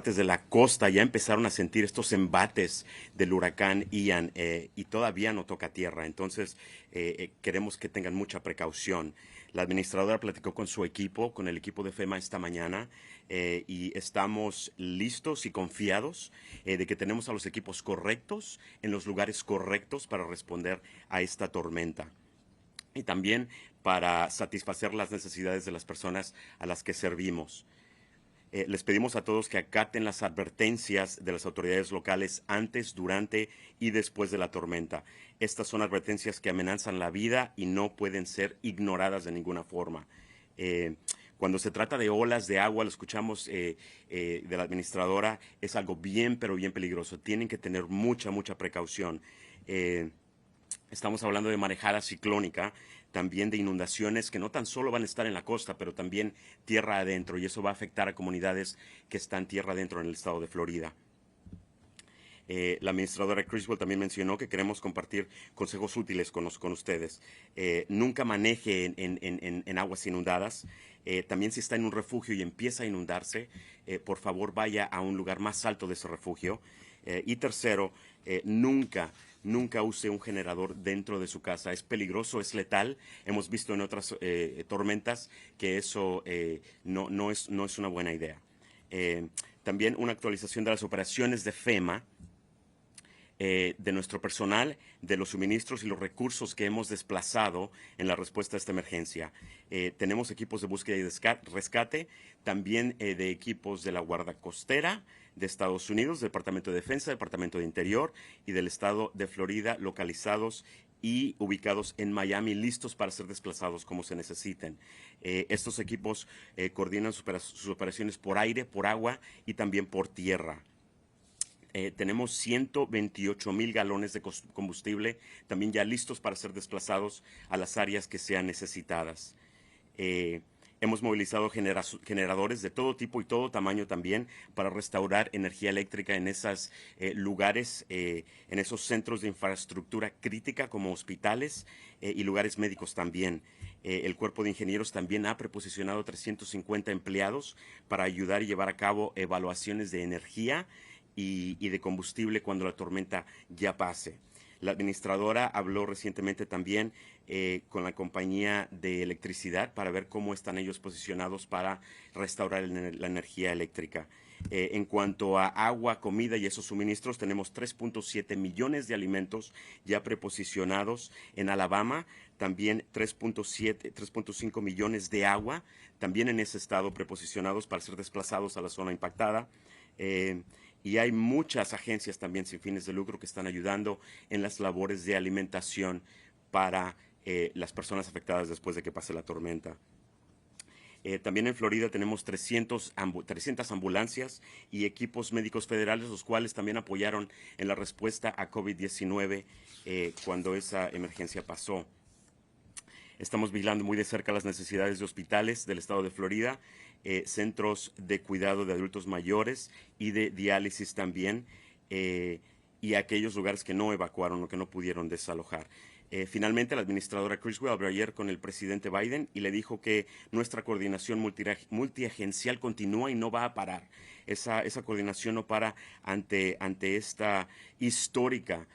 partes de la costa ya empezaron a sentir estos embates del huracán Ian y todavía no toca tierra. Entonces, queremos que tengan mucha precaución. La administradora platicó con su equipo, con el equipo de FEMA esta mañana, y estamos listos y confiados de que tenemos a los equipos correctos en los lugares correctos para responder a esta tormenta. Y también para satisfacer las necesidades de las personas a las que servimos. Les pedimos a todos que acaten las advertencias de las autoridades locales antes, durante y después de la tormenta. Estas son advertencias que amenazan la vida y no pueden ser ignoradas de ninguna forma. Cuando se trata de olas de agua, lo escuchamos de la administradora, es algo bien, pero bien peligroso. Tienen que tener mucha, mucha precaución. Estamos hablando de marejada ciclónica, también de inundaciones que no tan solo van a estar en la costa, pero también tierra adentro, y eso va a afectar a comunidades que están tierra adentro en el estado de Florida. La administradora Criswell también mencionó que queremos compartir consejos útiles con ustedes. Nunca maneje en aguas inundadas. También si está en un refugio y empieza a inundarse, por favor vaya a un lugar más alto de ese refugio. Y tercero, nunca use un generador dentro de su casa. Es peligroso, es letal. Hemos visto en otras tormentas que eso no es una buena idea. También una actualización de las operaciones de FEMA, de nuestro personal, de los suministros y los recursos que hemos desplazado en la respuesta a esta emergencia. Tenemos equipos de búsqueda y rescate, también de equipos de la Guardia Costera de Estados Unidos, Departamento de Defensa, Departamento de Interior y del Estado de Florida, localizados y ubicados en Miami, listos para ser desplazados como se necesiten. Estos equipos coordinan sus operaciones por aire, por agua y también por tierra. Tenemos 128,000 galones de combustible también ya listos para ser desplazados a las áreas que sean necesitadas. Hemos movilizado generadores de todo tipo y todo tamaño también para restaurar energía eléctrica en esos lugares, en esos centros de infraestructura crítica como hospitales y lugares médicos también. El cuerpo de ingenieros también ha preposicionado 350 empleados para ayudar y llevar a cabo evaluaciones de energía y de combustible cuando la tormenta ya pase. La administradora habló recientemente también con la compañía de electricidad para ver cómo están ellos posicionados para restaurar la energía eléctrica. En cuanto a agua, comida y esos suministros, tenemos 3.7 millones de alimentos ya preposicionados en Alabama, también 3.5 millones de agua, también en ese estado preposicionados para ser desplazados a la zona impactada. Y hay muchas agencias también sin fines de lucro que están ayudando en las labores de alimentación para las personas afectadas después de que pase la tormenta. También en Florida tenemos 300 ambulancias y equipos médicos federales, los cuales también apoyaron en la respuesta a COVID-19 cuando esa emergencia pasó. Estamos vigilando muy de cerca las necesidades de hospitales del estado de Florida, centros de cuidado de adultos mayores y de diálisis también, y aquellos lugares que no evacuaron o que no pudieron desalojar. Finalmente, la administradora Criswell habló ayer con el presidente Biden y le dijo que nuestra coordinación multiagencial continúa y no va a parar. Esa coordinación no para ante esta histórica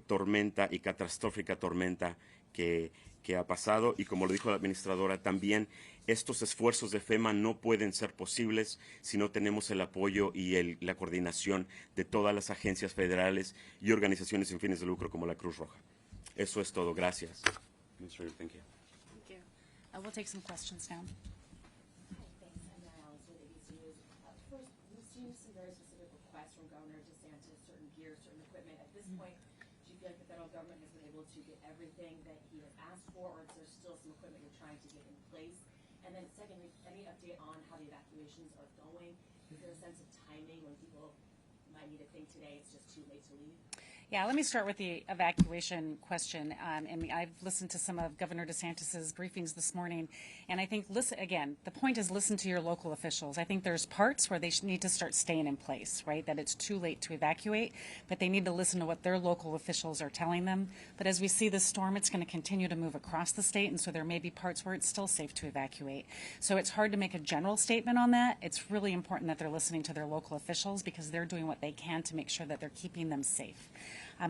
tormenta y catastrófica tormenta que ha pasado, y como lo dijo la administradora también, estos esfuerzos de FEMA no pueden ser posibles si no tenemos el apoyo y la coordinación de todas las agencias federales y organizaciones sin fines de lucro como la Cruz Roja. Eso es todo. Gracias. Thank you. Thank you. We'll take some questions now. First, we've seen some very specific requests from Governor DeSantis, certain gear, certain equipment. At this point, do you feel like the federal government has been able to get everything that he has asked for, or is there still some equipment you're trying to get in place? And then secondly, any update on how the evacuations are going? Is there a sense of timing when people might need to think today it's just too late to leave? Yeah, let me start with the evacuation question. And I've listened to some of Governor DeSantis's briefings this morning, and I think, listen again, the point is listen to your local officials. I think there's parts where they need to start staying in place, right, that it's too late to evacuate, but they need to listen to what their local officials are telling them. But as we see this storm, it's going to continue to move across the state, and so there may be parts where it's still safe to evacuate. So it's hard to make a general statement on that. It's really important that they're listening to their local officials because they're doing what they can to make sure that they're keeping them safe.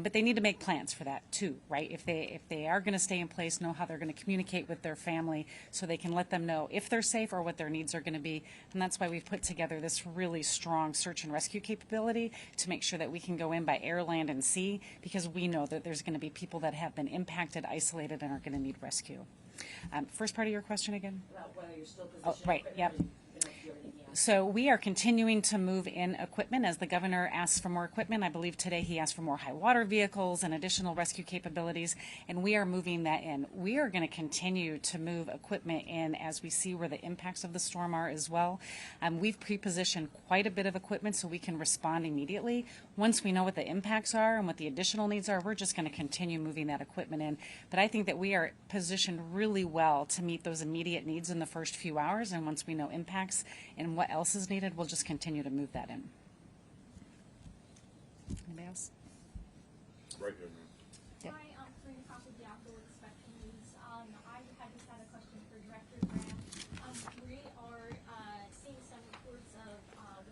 But they need to make plans for that too, right? If they are going to stay in place, know how they're going to communicate with their family so they can let them know if they're safe or what their needs are going to be. And that's why we've put together this really strong search and rescue capability to make sure that we can go in by air, land, and sea, because we know that there's going to be people that have been impacted, isolated, and are going to need rescue. First part of your question again? About whether you're still positioned. Oh, right, yep. So we are continuing to move in equipment as the governor asks for more equipment. I believe today he asked for more high water vehicles and additional rescue capabilities, and we are moving that in. We are going to continue to move equipment in as we see where the impacts of the storm are as well. We've pre-positioned quite a bit of equipment so we can respond immediately. Once we know what the impacts are and what the additional needs are, we're just going to continue moving that equipment in. But I think that we are positioned really well to meet those immediate needs in the first few hours, and once we know impacts and what else is needed, we'll just continue to move that in. Anybody else? Right here, ma'am. Yep. Hi, I'm Karina Cox with the Outdoor Inspection News. I just had a question for Director Graham. We are seeing some reports of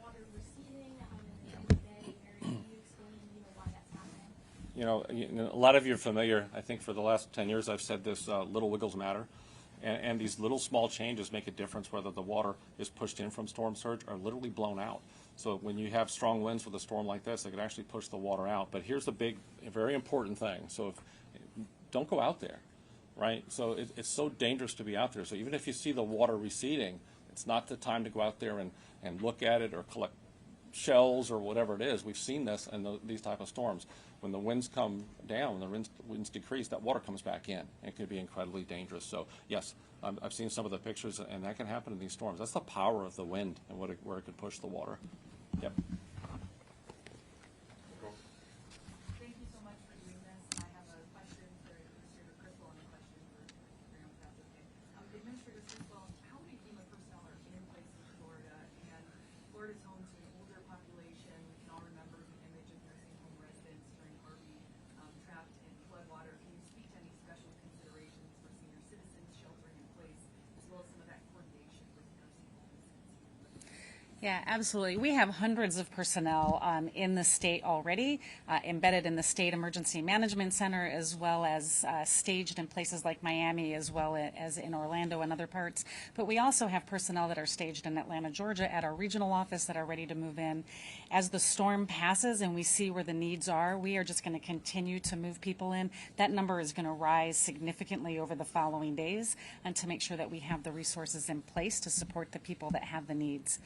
water receding in the bay. Mary, can you explain, why that's happening? A lot of you are familiar. I think for the last 10 years I've said this, little wiggles matter. And these little small changes make a difference whether the water is pushed in from storm surge or literally blown out. So when you have strong winds with a storm like this, it can actually push the water out. But here's the very important thing. So don't go out there, right? So it's so dangerous to be out there. So even if you see the water receding, it's not the time to go out there and look at it or collect shells or whatever it is. We've seen this in these type of storms. When the winds come down, when the winds decrease, that water comes back in. It could be incredibly dangerous. So yes, I've seen some of the pictures, and that can happen in these storms. That's the power of the wind and where it could push the water. Yep. Thank you so much for doing this. I have a question for Administrator Criswell and a question for Graham, if that's okay. Administrator Criswell, how many FEMA personnel are in place in Florida? And Florida's home to an older population. We can all remember the image of nursing home residents during Harvey trapped in floodwater. Can you speak to any special considerations for senior citizens sheltering in place, as well as some of that coordination with nursing homes? Yeah, absolutely. We have hundreds of personnel in the state already, embedded in the State Emergency Management Center, as well as staged in places like Miami, as well as in Orlando and other parts. But we also have personnel that are staged in Atlanta, Georgia, at our regional office that are ready to move in. As the storm passes and we see where the needs are, we are just going to continue to move people in. That number is going to rise significantly over the following days, and to make sure that we have the resources in place to support the people that have the needs.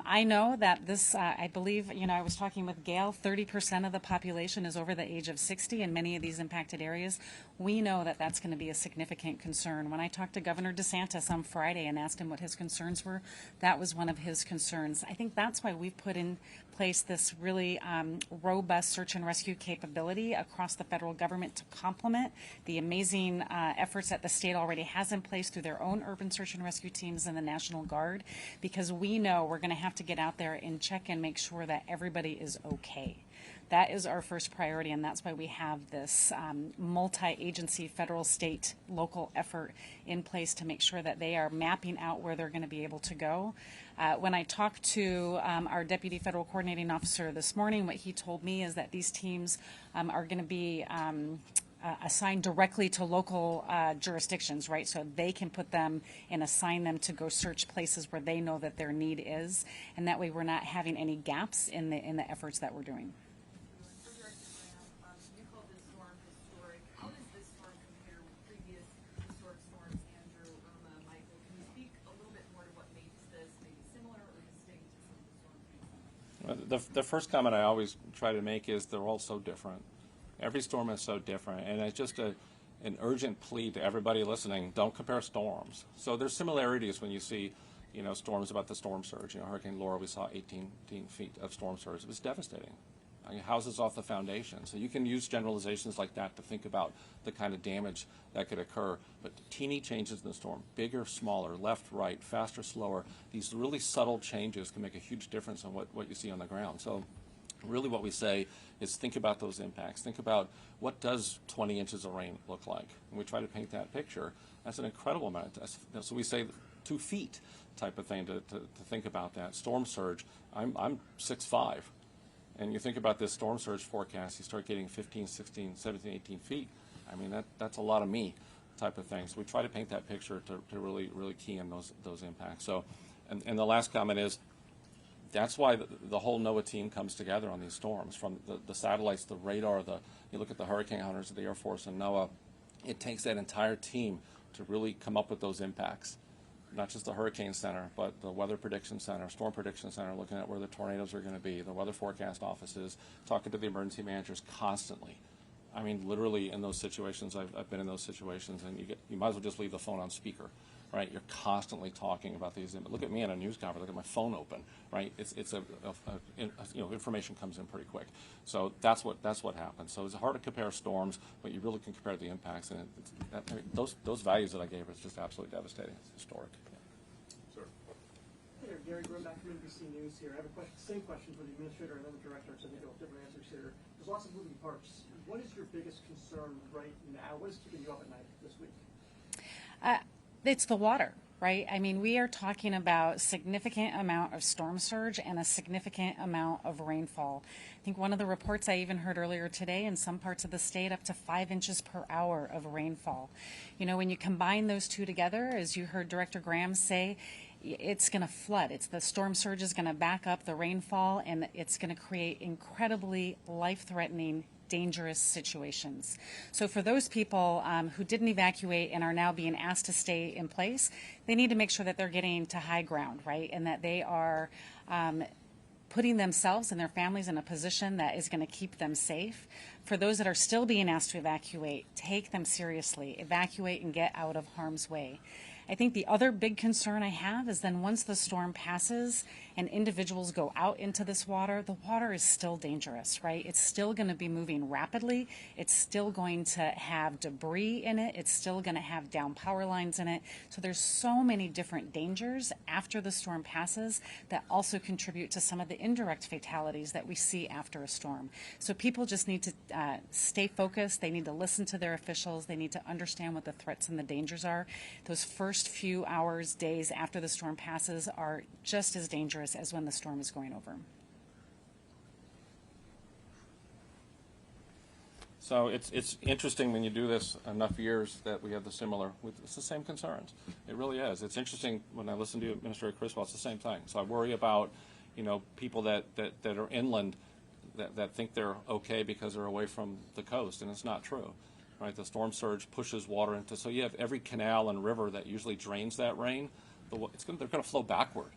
I know that this, I believe, I was talking with Gail, 30% of the population is over the age of 60 in many of these impacted areas. We know that that's going to be a significant concern. When I talked to Governor DeSantis on Friday and asked him what his concerns were, that was one of his concerns. I think that's why we've put in place this really robust search and rescue capability across the federal government to complement the amazing efforts that the state already has in place through their own urban search and rescue teams and the National Guard, because we know we're going to have to get out there and check and make sure that everybody is okay. That is our first priority, and that's why we have this multi-agency, federal, state, local effort in place to make sure that they are mapping out where they're going to be able to go. When I talked to our Deputy Federal Coordinating Officer this morning, what he told me is that these teams are going to be assigned directly to local jurisdictions, right? So they can put them and assign them to go search places where they know that their need is, and that way we're not having any gaps in the efforts that we're doing. For Director Graham, you called this storm historic. How does this storm compare with previous historic storms, Andrew, Irma, Michael? Can you speak a little bit more to what makes this maybe similar or distinct to some of the storms we've seen? The first comment I always try to make is they're all so different. Every storm is so different, and it's just an urgent plea to everybody listening: don't compare storms. So there's similarities when you see, storms about the storm surge. Hurricane Laura, we saw 18 feet of storm surge. It was devastating. houses off the foundation. So you can use generalizations like that to think about the kind of damage that could occur. But teeny changes in the storm, bigger, smaller, left, right, faster, slower, these really subtle changes can make a huge difference on what you see on the ground. So really what we say is think about those impacts. Think about what does 20 inches of rain look like. And we try to paint that picture. That's an incredible amount. So we say 2 feet type of thing to think about that. Storm surge, I'm 6'5". And you think about this storm surge forecast, you start getting 15, 16, 17, 18 feet. I mean, that's a lot of me type of thing. So we try to paint that picture to really, really key in those impacts. So, and the last comment is, that's why the whole NOAA team comes together on these storms, from the satellites, the radar, you look at the hurricane hunters of the Air Force and NOAA. It takes that entire team to really come up with those impacts. Not just the Hurricane Center, but the Weather Prediction Center, Storm Prediction Center, looking at where the tornadoes are going to be, the weather forecast offices, talking to the emergency managers constantly. I mean, literally in those situations, I've been in those situations, and you might as well just leave the phone on speaker, right? You're constantly talking about these. Look at me in a news conference. Look at my phone open, right? Information comes in pretty quick. So that's what happens. So it's hard to compare storms, but you really can compare the impacts, and those values that I gave are just absolutely devastating. It's historic. Sir. Hey there, Gary Grimm back from NBC News here. I have same question for the administrator and then the director, so they have different answers here. There's lots of moving parts. What is your biggest concern right now? What is keeping you up at night this week? It's the water, right? I mean, we are talking about significant amount of storm surge and a significant amount of rainfall. I think one of the reports I even heard earlier today, in some parts of the state, up to 5 inches per hour of rainfall. You know, when you combine those two together, as you heard Director Graham say, it's going to flood. The storm surge is going to back up the rainfall, and it's going to create incredibly life-threatening, dangerous situations. So for those people who didn't evacuate and are now being asked to stay in place, they need to make sure that they're getting to high ground, right? And that they are putting themselves and their families in a position that is going to keep them safe. For those that are still being asked to evacuate, take them seriously. Evacuate and get out of harm's way. I think the other big concern I have is then once the storm passes and individuals go out into this water, the water is still dangerous, right? It's still going to be moving rapidly. It's still going to have debris in it. It's still going to have down power lines in it. So there's so many different dangers after the storm passes that also contribute to some of the indirect fatalities that we see after a storm. So people just need to stay focused. They need to listen to their officials. They need to understand what the threats and the dangers are. Those first few hours, days after the storm passes are just as dangerous as when the storm is going over. So it's interesting when you do this enough years that we have it's the same concerns. It really is. It's interesting when I listen to Administrator Criswell, it's the same thing. So I worry about, people that are inland that think they're okay because they're away from the coast, and it's not true. Right, the storm surge pushes water into, so you have every canal and river that usually drains that rain, they're going to flow backward.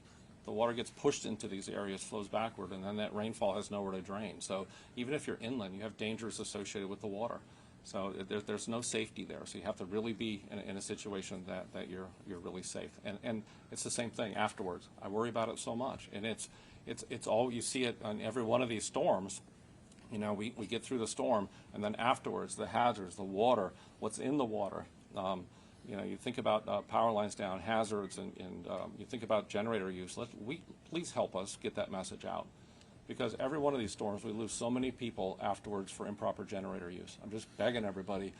The water gets pushed into these areas, flows backward, and then that rainfall has nowhere to drain. So even if you're inland, you have dangers associated with the water. So there's no safety there. So you have to really be in a situation that you're really safe. And it's the same thing afterwards. I worry about it so much, and it's all, you see it on every one of these storms. We get through the storm, and then afterwards, the hazards, the water, what's in the water. You think about power lines down, hazards, and you think about generator use. Please help us get that message out, because every one of these storms, we lose so many people afterwards for improper generator use. I'm just begging everybody,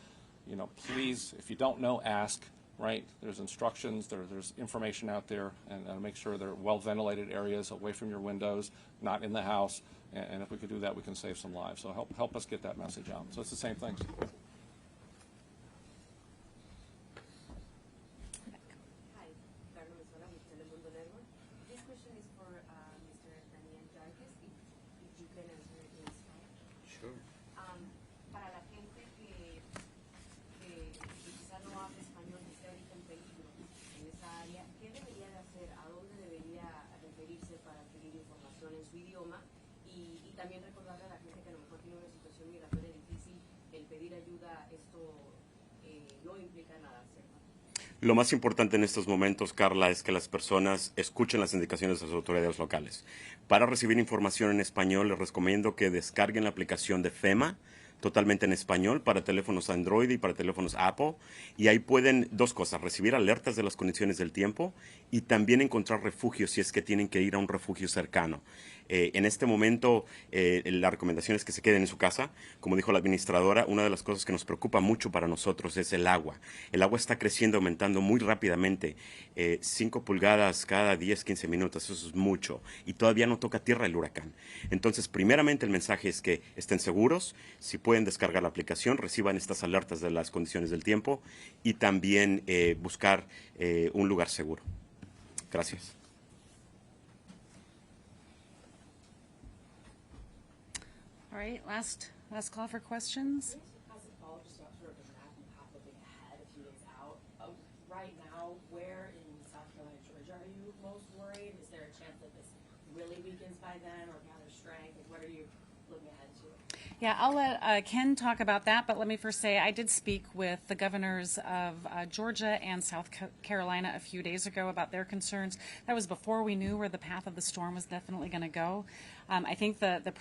please, if you don't know, ask. Right? There's instructions, there's information out there, and make sure they're well-ventilated areas away from your windows, not in the house. And if we could do that, we can save some lives. So help us get that message out. So it's the same thing. Hi, Carlos Venezuela with Telemundo Network. This question is for Mr. Daniel Jarques, if you can answer it in Spanish. Sure. Para la gente que quizá no habla español, que esté ahorita en peligro en esa área, ¿qué debería de hacer? ¿A dónde debería referirse para adquirir información en su idioma? Y también recordarle a la gente que a lo mejor tiene una situación migratoria difícil, el pedir ayuda, esto no implica nada, ¿cierto? Lo más importante en estos momentos, Carla, es que las personas escuchen las indicaciones de las autoridades locales. Para recibir información en español, les recomiendo que descarguen la aplicación de FEMA, totalmente en español, para teléfonos Android y para teléfonos Apple. Y ahí pueden, dos cosas, recibir alertas de las condiciones del tiempo y también encontrar refugios si es que tienen que ir a un refugio cercano. En este momento, la recomendación es que se queden en su casa. Como dijo la administradora, una de las cosas que nos preocupa mucho para nosotros es el agua. El agua está creciendo, aumentando muy rápidamente. 5 pulgadas cada 10, 15 minutos, eso es mucho. Y todavía no toca tierra el huracán. Entonces, primeramente el mensaje es que estén seguros. Si pueden descargar la aplicación, reciban estas alertas de las condiciones del tiempo y también buscar un lugar seguro. Gracias. All right, last call for questions. As a follow-up, just about sort of the map and path looking ahead a few days out. Right now, where in South Carolina, Georgia are you most worried? Is there a chance that this really weakens by then or gathers strength? Like, what are you looking ahead to? Yeah, I'll let Ken talk about that, but let me first say I did speak with the governors of Georgia and South Carolina a few days ago about their concerns. That was before we knew where the path of the storm was definitely going to go. I think the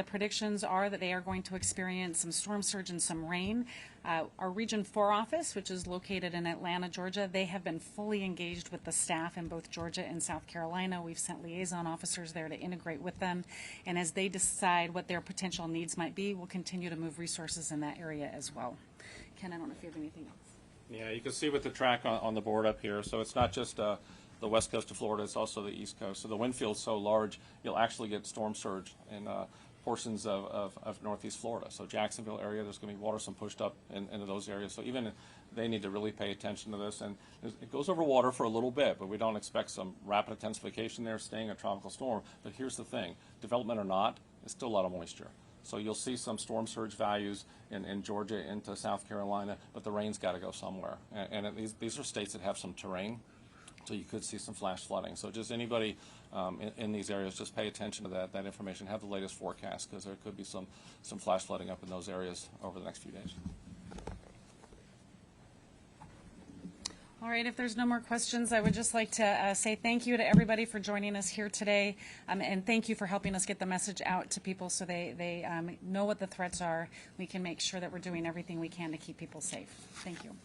predictions are that they are going to experience some storm surge and some rain. Our Region 4 office, which is located in Atlanta, Georgia, they have been fully engaged with the staff in both Georgia and South Carolina. We've sent liaison officers there to integrate with them, and as they decide what their potential needs might be, we'll continue to move resources in that area as well. Ken, I don't know if you have anything else. Yeah, you can see with the track on the board up here, so it's not just the west coast of Florida, it's also the east coast. So the wind field's so large, you'll actually get storm surge in portions of northeast Florida. So Jacksonville area, there's going to be water some pushed up into those areas. So even they need to really pay attention to this. And it goes over water for a little bit, but we don't expect some rapid intensification there, staying a tropical storm. But here's the thing, development or not, it's still a lot of moisture. So you'll see some storm surge values in Georgia into South Carolina, but the rain's got to go somewhere. And these are states that have some terrain. So you could see some flash flooding. So just anybody in these areas, just pay attention to that information. Have the latest forecast because there could be some flash flooding up in those areas over the next few days. All right, if there's no more questions, I would just like to say thank you to everybody for joining us here today, and thank you for helping us get the message out to people so they know what the threats are. We can make sure that we're doing everything we can to keep people safe. Thank you.